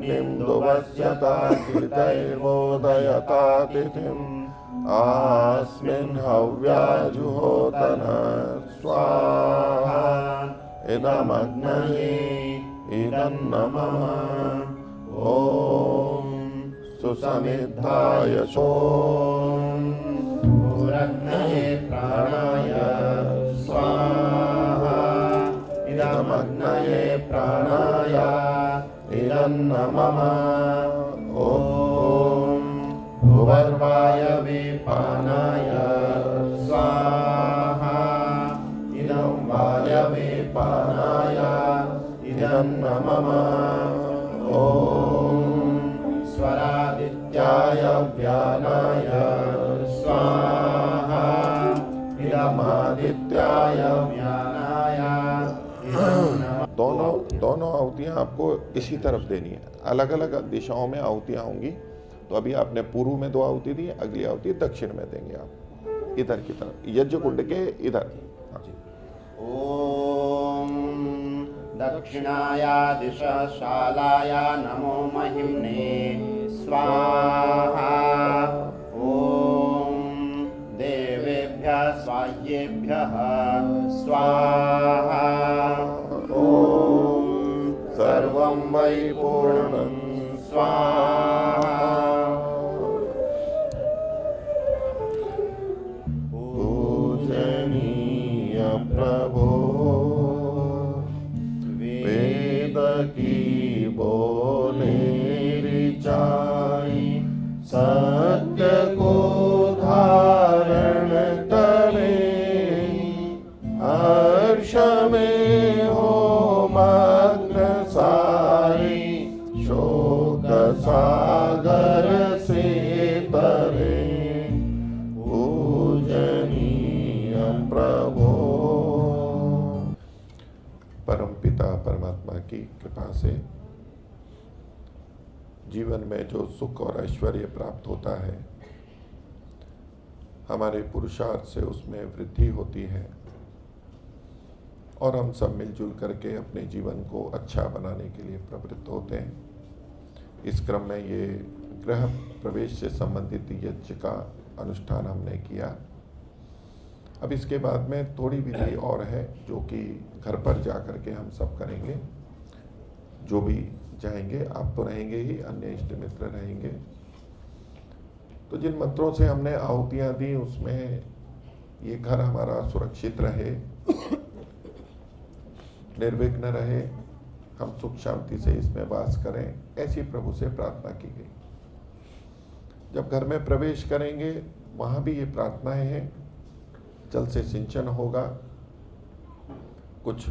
समिधाग्निन्दुवस्यता कृतैर्मोदयतातिथिम् अस्मिन् हव्याजुहोतन स्वाहा इदमग्नये इदन्न मम ॐ सुसमिद्धाय सोऽग्नये प्राणाय स्वाहा इदमग्नये प्राणाय इदन्न मम ॐ भुवर्वायवे पानाय स्वाहा इदं वायवे पानाय इदन्न मम ॐ स्वरादित्याय व्यानाय स्वाहा इदमादित्याय व्यानाय दोनों आहुतियाँ आपको इसी तरफ देनी है। अलग अलग दिशाओं में आहुतियाँ होंगी। तो अभी आपने पूर्व में 2 आहुति दी, अगली आहुति दक्षिण में देंगे आप, इधर की तरफ यज्ञ कुंड के इधर। ओम दक्षिणाया दिशा शालाया नमो महिम्ने स्वाहा। ओम देवेभ्यः स्वाह्येभ्यः स्वाहा। ओम सर्वं वै पूर्णं स्वाहा। पूजनीय प्रभो वेद की बोले ऋचाई सत्य को धारण करे हर्ष में हो मग्न सारी शोक सागर से तरे पूजनीय प्रभो। परमपिता परमात्मा की कृपा से जीवन में जो सुख और ऐश्वर्य प्राप्त होता है, हमारे पुरुषार्थ से उसमें वृद्धि होती है और हम सब मिलजुल करके अपने जीवन को अच्छा बनाने के लिए प्रवृत्त होते हैं। इस क्रम में ये गृह प्रवेश से संबंधित यज्ञ का अनुष्ठान हमने किया। अब इसके बाद में थोड़ी विधि और है जो कि घर पर जा कर के हम सब करेंगे। जो भी जाएंगे, आप तो रहेंगे ही, अन्य इष्ट मित्र रहेंगे। तो जिन मंत्रों से हमने आहुतियाँ दी उसमें ये घर हमारा सुरक्षित रहे, निर्विघ्न रहे, हम सुख शांति से इसमें वास करें, ऐसी प्रभु से प्रार्थना की गई। जब घर में प्रवेश करेंगे वहाँ भी ये प्रार्थनाएं हैं। जल से सिंचन होगा, कुछ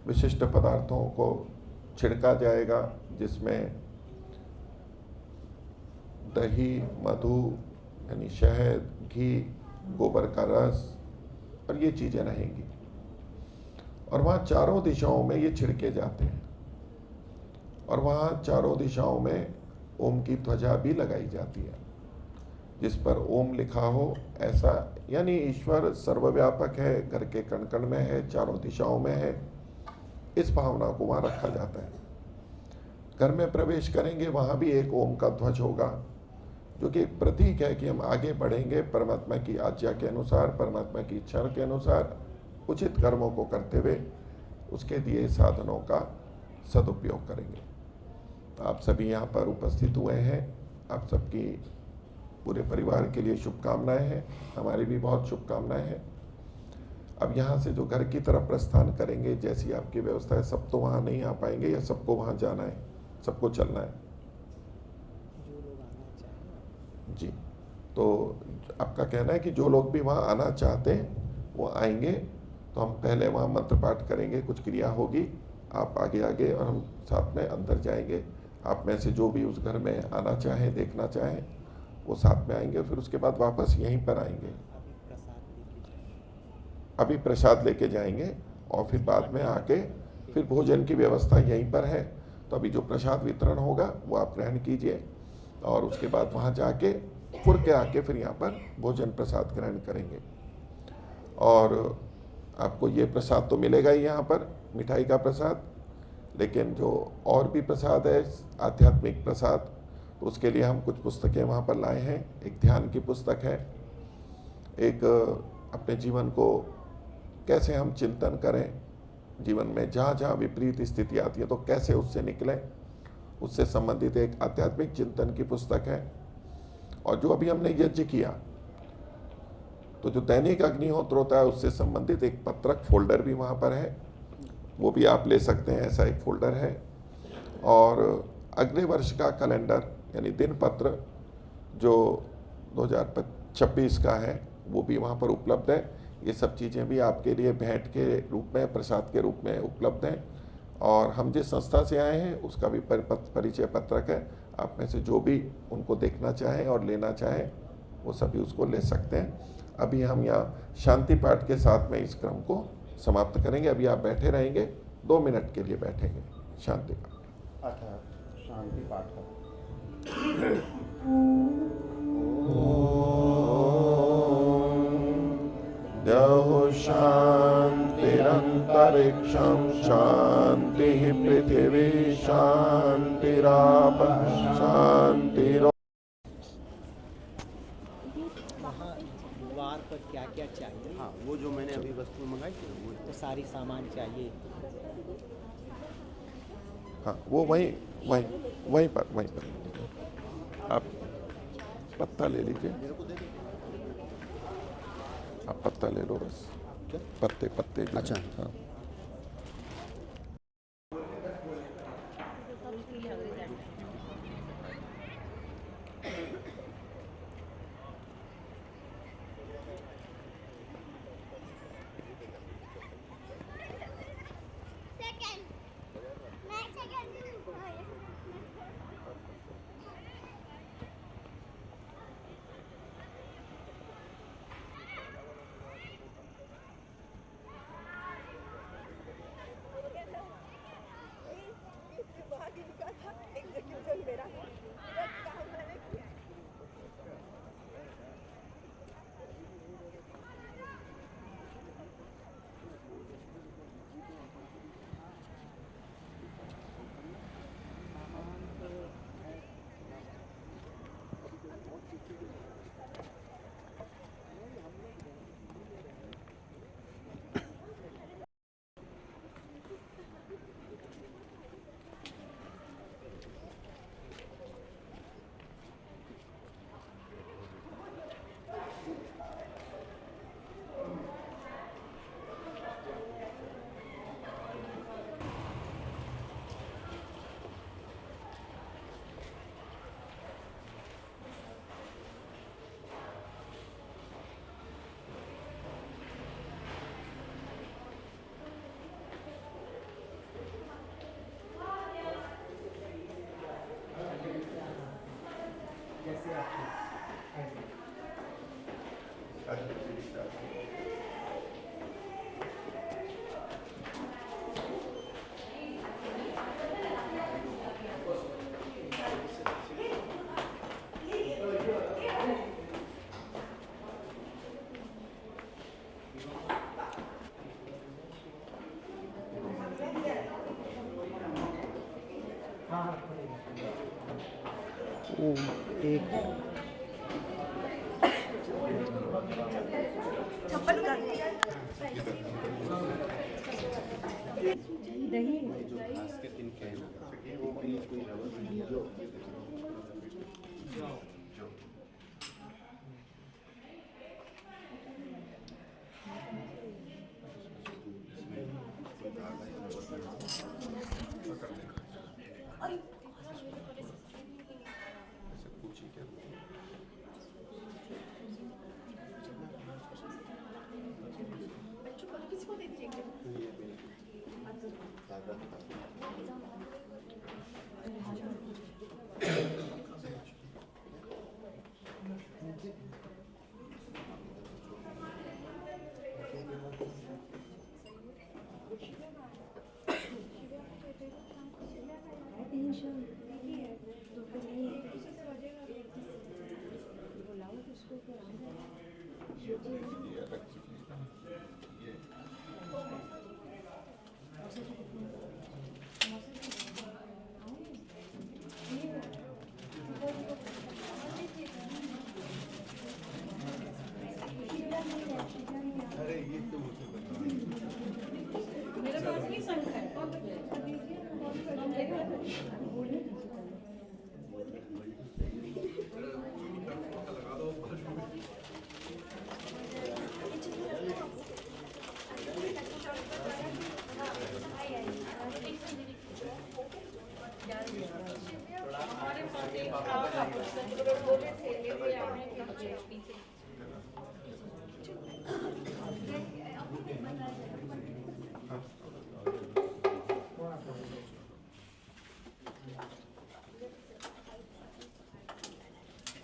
विशिष्ट पदार्थों को छिड़का जाएगा जिसमें दही, मधु यानी शहद, घी, गोबर का रस और ये चीज़ें रहेंगी। और वहाँ चारों दिशाओं में ये छिड़के जाते हैं और वहाँ चारों दिशाओं में ओम की ध्वजा भी लगाई जाती है जिस पर ओम लिखा हो, ऐसा यानी ईश्वर सर्वव्यापक है, घर के कण कण में है, चारों दिशाओं में है, इस भावना को वहाँ रखा जाता है। घर में प्रवेश करेंगे वहाँ भी एक ओम का ध्वज होगा जो कि एक प्रतीक है कि हम आगे बढ़ेंगे परमात्मा की आज्ञा के अनुसार, परमात्मा की इच्छा के अनुसार उचित कर्मों को करते हुए उसके दिए साधनों का सदुपयोग करेंगे। आप सभी यहाँ पर उपस्थित हुए हैं, आप सबकी पूरे परिवार के लिए शुभकामनाएं हैं, हमारी भी बहुत शुभकामनाएं हैं। अब यहाँ से जो घर की तरफ प्रस्थान करेंगे, जैसी आपकी व्यवस्था है, सब तो वहाँ नहीं आ पाएंगे या सबको वहाँ जाना है, सबको चलना है? जो लोग आना चाहें। जी, तो आपका कहना है कि जो लोग भी वहाँ आना चाहते हैं वो आएंगे। तो हम पहले वहाँ मंत्र पाठ करेंगे, कुछ क्रिया होगी, आप आगे आगे और हम साथ में अंदर जाएंगे। आप में से जो भी उस घर में आना चाहें, देखना चाहें, वो साथ में आएंगे, फिर उसके बाद वापस यहीं पर आएंगे। अभी प्रसाद लेके जाएंगे और फिर बाद में आके फिर भोजन की व्यवस्था यहीं पर है। तो अभी जो प्रसाद वितरण होगा वो आप ग्रहण कीजिए और उसके बाद वहाँ जाके फुर के आके फिर यहाँ पर भोजन प्रसाद ग्रहण करेंगे। और आपको ये प्रसाद तो मिलेगा ही यहाँ पर, मिठाई का प्रसाद, लेकिन जो और भी प्रसाद है, आध्यात्मिक प्रसाद, तो उसके लिए हम कुछ पुस्तकें वहाँ पर लाए हैं। एक ध्यान की पुस्तक है, एक अपने जीवन को कैसे हम चिंतन करें, जीवन में जहाँ जहाँ विपरीत स्थिति आती है तो कैसे उससे निकलें, उससे संबंधित एक आध्यात्मिक चिंतन की पुस्तक है। और जो अभी हमने यज्ञ किया, तो जो दैनिक अग्निहोत्र होता है उससे संबंधित एक पत्रक फोल्डर भी वहाँ पर है, वो भी आप ले सकते हैं, ऐसा एक फोल्डर है। और अगले वर्ष का कैलेंडर यानी दिन पत्र जो 2026 का है वो भी वहाँ पर उपलब्ध है। ये सब चीज़ें भी आपके लिए भेंट के रूप में, प्रसाद के रूप में उपलब्ध हैं। और हम जिस संस्था से आए हैं उसका भी परिचय पत्रक है। आप में से जो भी उनको देखना चाहें और लेना चाहें वो सभी उसको ले सकते हैं। अभी हम यहाँ शांति पाठ के साथ में इस क्रम को समाप्त करेंगे। अभी आप बैठे रहेंगे, 2 मिनट के लिए बैठेंगे शांति पाठ। अच्छा, शांति पाठ का द्यौः शान्तिरन्तरिक्षं शान्तिः पृथिवी शान्तिराप शान्तिरो। वहाँ द्वार पर क्या क्या चाहिए? हाँ, वो जो मैंने अभी वस्तु मंगाई थी वो तो सारी सामान चाहिए। हाँ, वो वहीं पर आप पत्ता ले लीजिए। आप पत्ता ले लो बस, पत्ते जो अच्छा। हैं, हाँ। एक दही जो घास के तिनके हैं ना, वो कोई रबर नहीं है। ऐसे पूछी क्या ये अलग चीज़ है। ये मेरे पास नहीं संग है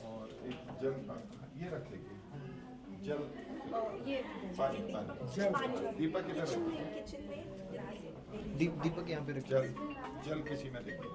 और एक जल ये रख लेंगे जल पानी पानी दीपक किधर है दीपक यहाँ पे रखिए। जल जल किसी में देखिए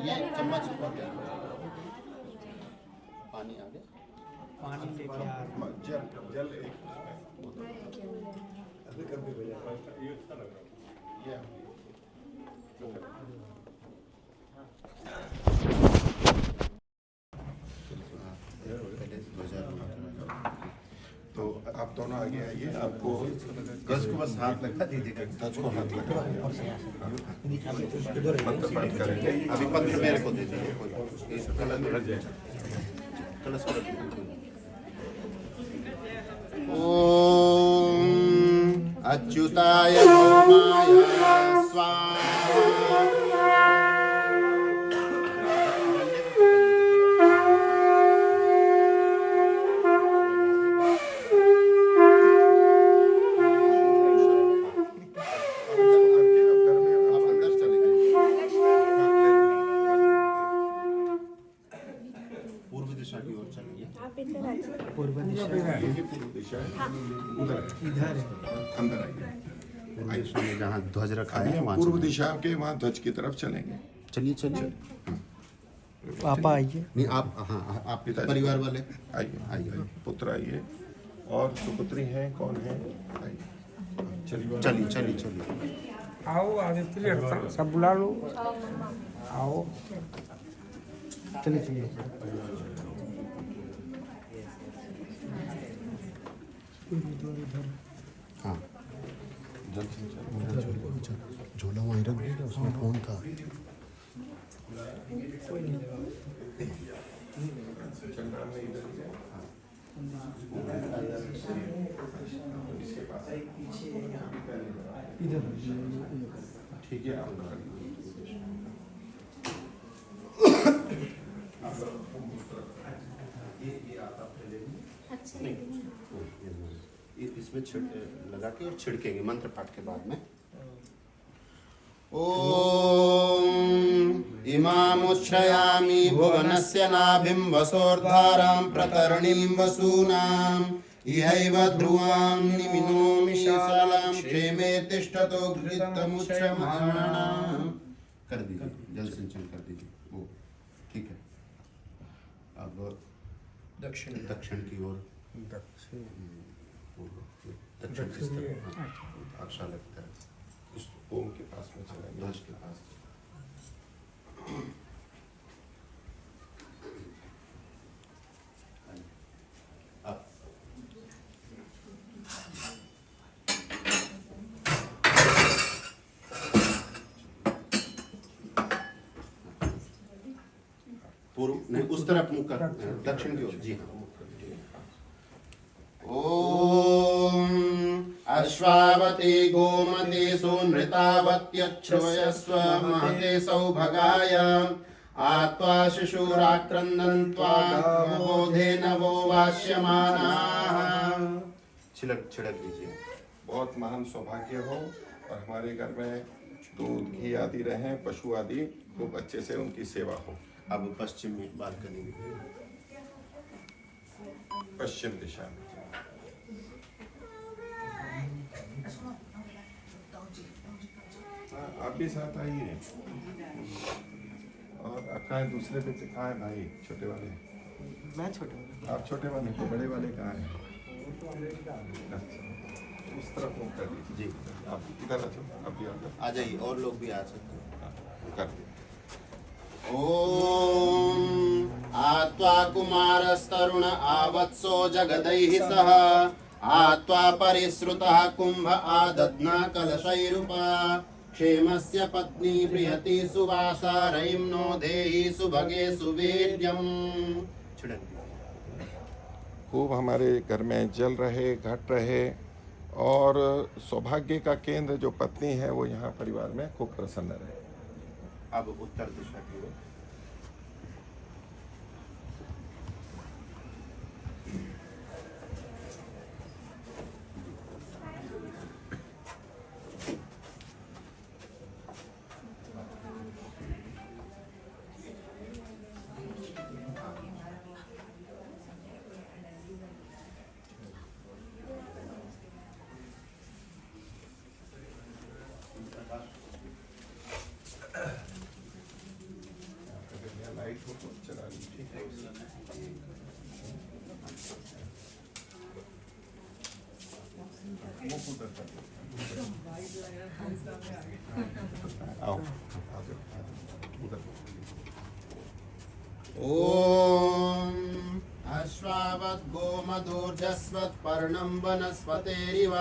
ये चम्मच पानी आ गया। पानी लेके आ रहा हूँ। जल जल एक ये तो आप दोनों आगे आइए आपको गज को बस हाथ लगा दीजिएगा। गज को हाथ लगा मंत्र पाठ करेंगे अभी पत्र मेरे को दे दीजिए। कोई इस कलश को रखिए। ओम अच्युताय नमाय स्वाहा। पूर्व दिशा पूर्व दिशा है उधर इधर है। अंदर आइए दिशा में जहाँ ध्वज रखा अभी है हम वहाँ पूर्व चलिए। दिशा के वहाँ ध्वज की तरफ चलेंगे चलिए चलिए। पापा आइए। नहीं आप, हाँ आप पिताजी। परिवार वाले आइए आइए पुत्र आइए और सुपुत्री हैं कौन है आइए चलिए चलिए चलिए चलिए। आओ आगे प्लीज सब बुला लो आओ चलिए चलिए। हाँ जल संचार झोला वहीं रख दिया, उसमें फोन था। चंद्रमा में इधर ही है। इसके पास इधर ठीक है आप ये आता पहले अच्छा नहीं इसमें लगा के और छिड़केंगे मंत्र पाठ के बाद में। ओम इमामुच्छयामि भुवनस्य नाभिं वसोर्धारां प्रकरणीं वसूनां इहैव ध्रुवां निमिनोमि शालां क्षेमे तिष्ठतो घृतमुच्छमानां। कर दीजिए, जल सिंचन कर दीजिए वो, ठीक है। अब दक्षिण की ओर, दक्षिण किस तरफ? अच्छा लगता है उस ओम के पास में चलाएंगे, ध्वज के पास। अब पूर्व नहीं, उस तरफ मुख कर, दक्षिण की ओर। जी हाँ। ओम अश्वावती गोमती सुनृतावत्यच्छ्रवयस्व महते सौभगाय आत्वा शिशुराक्रन्दन्त्वा बोधे नवो वास्यमानाः। छिड़क दीजिए। बहुत महान सौभाग्य हो और हमारे घर में दूध घी आदि रहे, पशु आदि खूब अच्छे से उनकी सेवा हो। अब पश्चिम में बालकनी में, पश्चिम दिशा में आप भी साथ आइए। और कहाँ है दूसरे पे कहाँ है भाई, छोटे वाले? मैं छोटा आप छोटे वाले, तो बड़े वाले कहाँ हैं? अच्छा, उस तरफ मुख कर दीजिए। जी आप इधर आ जाओ, आप भी आ जाओ। आ जाइए, और लोग भी आ सकते हैं। कर दीजिए। ओम आत्वा कुमारस्तरुण आवत्सो जगदैः सह आत्वा परिश्रुतः कुंभ आदध्ना कलशैरुपा क्षेमस्य पत्नी बृहति सुवासा रयिं नो देहि सुभगे सुवीर्यम्। खूब हमारे घर में जल रहे, घट रहे और सौभाग्य का केंद्र जो पत्नी है वो यहाँ परिवार में खूब प्रसन्न रहे। अब उत्तर दिशा की ओर। लाइट हो तो चला लीजिए, ठीक है। मुंह उधर कर दो। आओ, आ जाओ, उधर। ओम अश्वावत् गोमधूर्जस्वत् पर्णं वनस्पतेरिव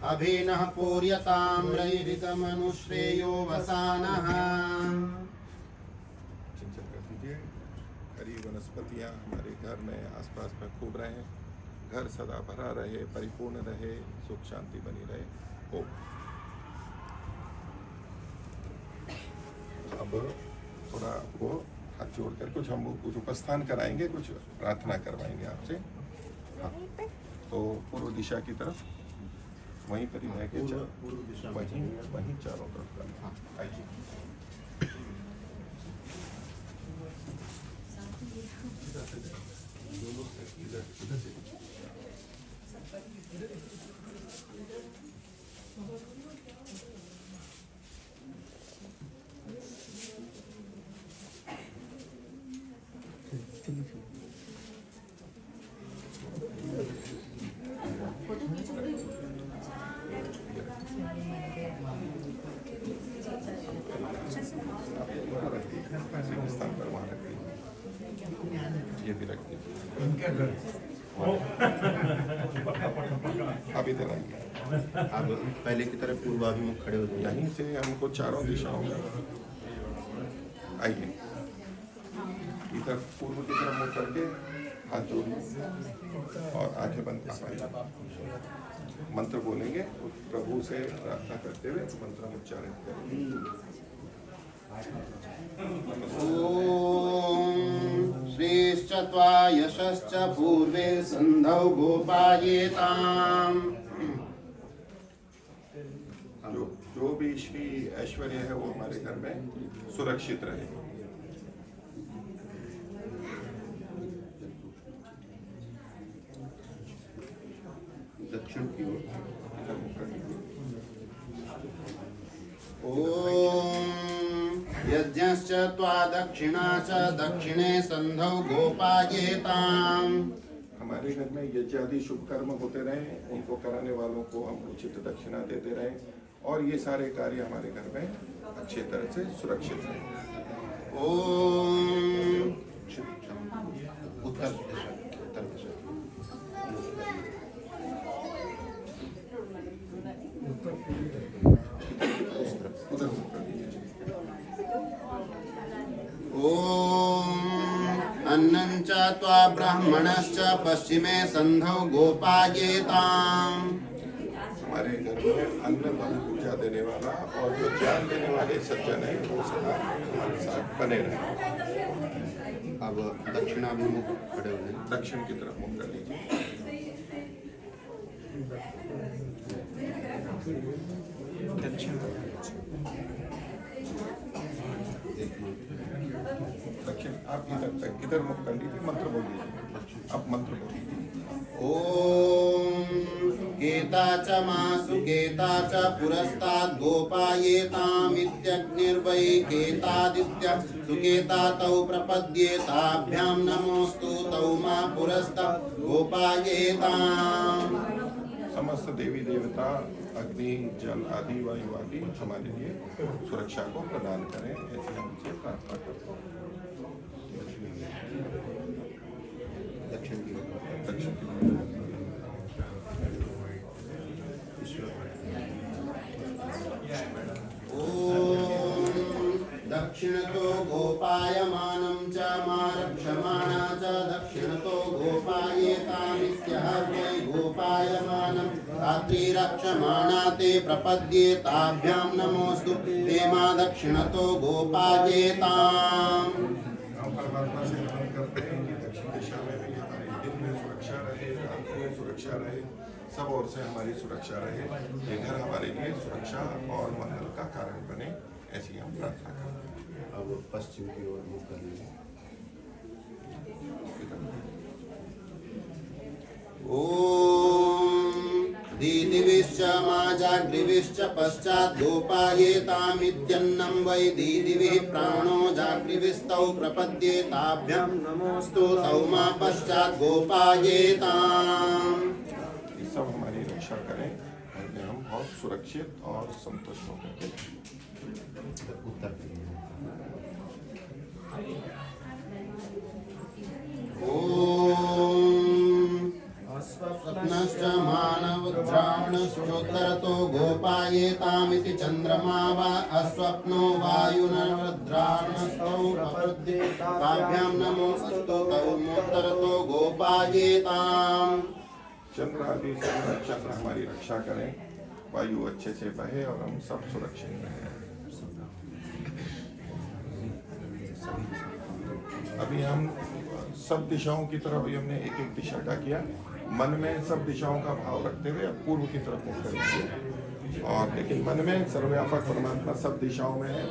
अभिनः पूर्यतां रैरितमनुश्रेयो वसानः। सिंचन कर दीजिए। हरी वनस्पतियाँ हमारे घर में आसपास में खूब रहें, घर सदा भरा रहे, परिपूर्ण रहे, सुख शांति बनी रहे। हो अब थोड़ा वो हाथ जोड़कर कुछ हम कुछ उपस्थान कराएंगे, कुछ प्रार्थना करवाएंगे आपसे। हाँ, तो पूर्व दिशा की तरफ वहीं पर ही रह के पूर्व दिशा में वहीं चारों तरफ करना। हाँ, आइए। इधर से स्थान पर वहाँ रख दीजिए। ये भी रख दीजिए। आप इधर आइए। अब पहले की तरह पूर्वाभिमुख खड़े हो जाइए। यहीं से हमको चारों दिशाओं में आइए। इधर पूर्व की तरफ मुँह करके हाथ जोड़िए और आंखें बंद कीजिए। मंत्र बोलेंगे, प्रभु से प्रार्थना करते हुए मंत्र उच्चारण करेंगे। ओम श्रेश्च त्वा यशश्च पूर्वे संधौ गोपायेताम्। जो भी श्री ऐश्वर्य है वो हमारे घर में सुरक्षित रहे। दक्षिण की ओर। ॐ यज्ञश्च त्वा दक्षिणा च दक्षिणे संधौ गोपायेताम्। हमारे घर में यज्ञ आदि शुभ कर्म होते रहे, उनको कराने वालों को हम उचित दक्षिणा देते रहे और ये सारे कार्य हमारे घर में अच्छे तरह से सुरक्षित रहे। ओम उत्तर दिशा उधर मुख कर दीजिए। ओम अन्नं च त्वा ब्राह्मणश्च पश्चिमे संधौ गोपायेताम्। हमारे घर में अन्न बल पूजा देने वाला और जो ज्ञान देने वाले सज्जन है वो सदा हमारे साथ बने रहे। अब दक्षिणाभिमुख खड़े हो जाएं। दक्षिण की तरफ मुख कर लीजिए। दक्षिण दक्षिण आप इधर मुख कर लीजिए। मंत्र बोल दीजिए। आप मंत्र बोल दीजिए। ओम केता च मासु केता च पुरस्ताद् गोपायेतामित्यग्निर्वै केतादित्य सुकेता तौ प्रपद्येताभ्यां नमोस्तु तौ मा पुरस्ताद् गोपायेताम्। समस्त देवी देवता अग्नि जल आदि वायु आदि हमारे लिए सुरक्षा को प्रदान करें, ऐसी हम उनसे प्रार्थना करते हैं। दक्षिण की ओर। दक्षिण की ओम दक्षिणतो गोपायमानं च मा रक्षमाणा च दक्षिणतो गोपायेतामित्यहर्वै गोपायमानं रात्रि रक्षमाणा ते प्रपद्येताभ्यां नमोस्तु ते मा दक्षिणतो गोपायेताम्। हम परमात्मा से मांग करते हैं कि दक्षिण दिशा में भी हमारे दिन में सुरक्षा रहे, रात में सुरक्षा रहे, सब ओर से हमारी सुरक्षा रहे। ये घर हमारे लिए सुरक्षा और मंगल का कारण बने, ऐसी हम प्रार्थना करते हैं। अब पश्चिम की ओर मुख कर लीजिए। ओम दीदिविश्च माजाग्रीविश्च पश्चात् गोपायेतामित्यन्नं वै दीदिविः प्राणो जाग्रीविस्तौ प्रपद्येताभ्यां नमोस्तु तौ मा पश्चात् गोपायेताम्। ये सब हमारी रक्षा करें और में हम बहुत सुरक्षित और संतुष्ट होकर के उत्तर स्वप्नश्च मानवद्रावणश्चोत्तरतो गोपायेतामिति चन्द्रमा वा अस्वप्नो वायुनवद्रावणस्थौ प्रपद्येताभ्यां नमोस्तु तौ मोत्तरतो गोपायेताम्। चंद्र आदि से चंद्र हमारी रक्षा करें, वायु अच्छे से बहे और हम सब सुरक्षित रहें। अभी हम सब दिशाओं की तरफ, अभी हमने एक एक दिशा का किया, मन में सब दिशाओं का भाव रखते हुए अब पूर्व की तरफ मुख करेंगे और लेकिन मन में सर्वव्यापक परमात्मा सब दिशाओं में है,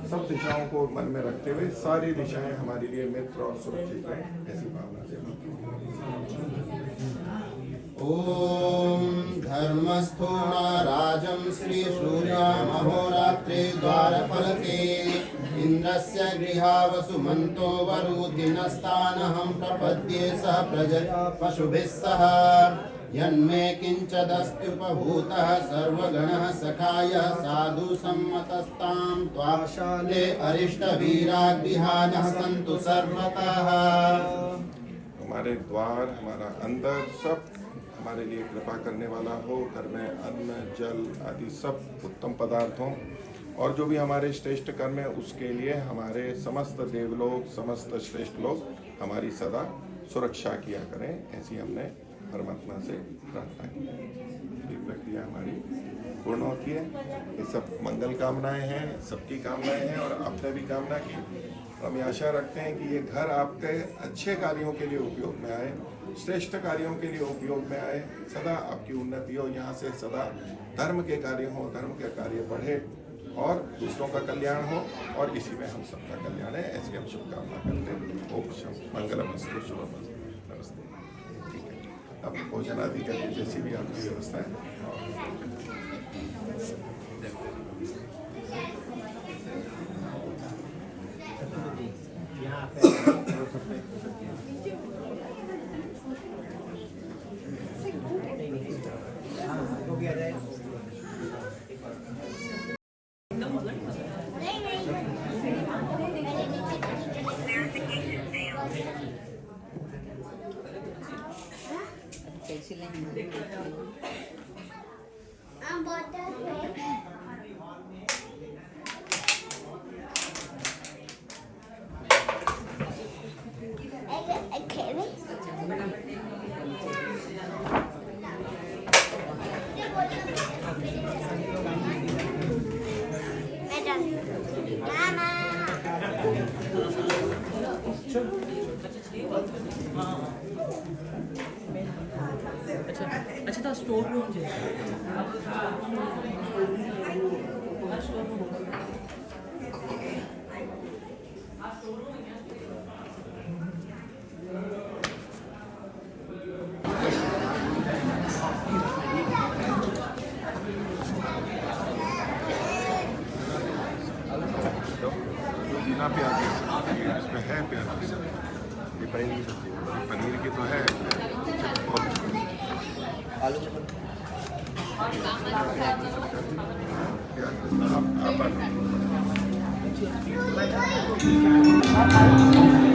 सब दिशाओं को मन में रखते हुए सारी दिशाएं हमारे लिए मित्र और सुरक्षित रहें, ऐसी भावना से। ओम धर्मस्थूणा राजं श्री सूर्यमहोरात्रे द्वारफलके इंद्रस्य गृहावसुमन्तो वरुधिनस्तानहं प्रपद्ये सह प्रजया पशुभिः सह यन्मे किंचदस्त्युपभूतः सर्वगणः सखाय साधु सम्मतस्तां त्वाशाले अरिष्टवीरागृहाणः सन्तु सर्वतः। हमारे द्वार, हमारा अंदर सब हमारे लिए कृपा करने वाला हो, घर में अन्न जल आदि सब उत्तम पदार्थ हों और जो भी हमारे श्रेष्ठ कर्म है उसके लिए हमारे समस्त देवलोक समस्त श्रेष्ठ लोग हमारी सदा सुरक्षा किया करें, ऐसी हमने परमात्मा से प्रार्थना की। ये प्रक्रिया हमारी पूर्ण होती है। ये सब मंगल कामनाएं हैं, सबकी कामनाएं हैं और आपने भी कामना की हम आशा रखते हैं कि ये घर आपके अच्छे कार्यों के लिए उपयोग में आए, श्रेष्ठ कार्यों के लिए उपयोग में आए, सदा आपकी उन्नति हो, यहाँ से सदा धर्म के कार्य हो, धर्म के कार्य बढ़े और दूसरों का कल्याण हो, और इसी में हम सबका कल्याण है, ऐसी हम शुभकामना करते हैं। ओम शांति, मंगलमस्तु, शुभमस्तु, नमस्ते। ठीक है, अब भोजन आदि करके जैसी भी आपकी व्यवस्था है। यहाँ पे हो गया है। अच्छा तो स्टोर रूम છે बिना प्याज इसमें है प्याज की सब्जी, ये पनीर की सब्जी, पनीर की तो है। आलू आप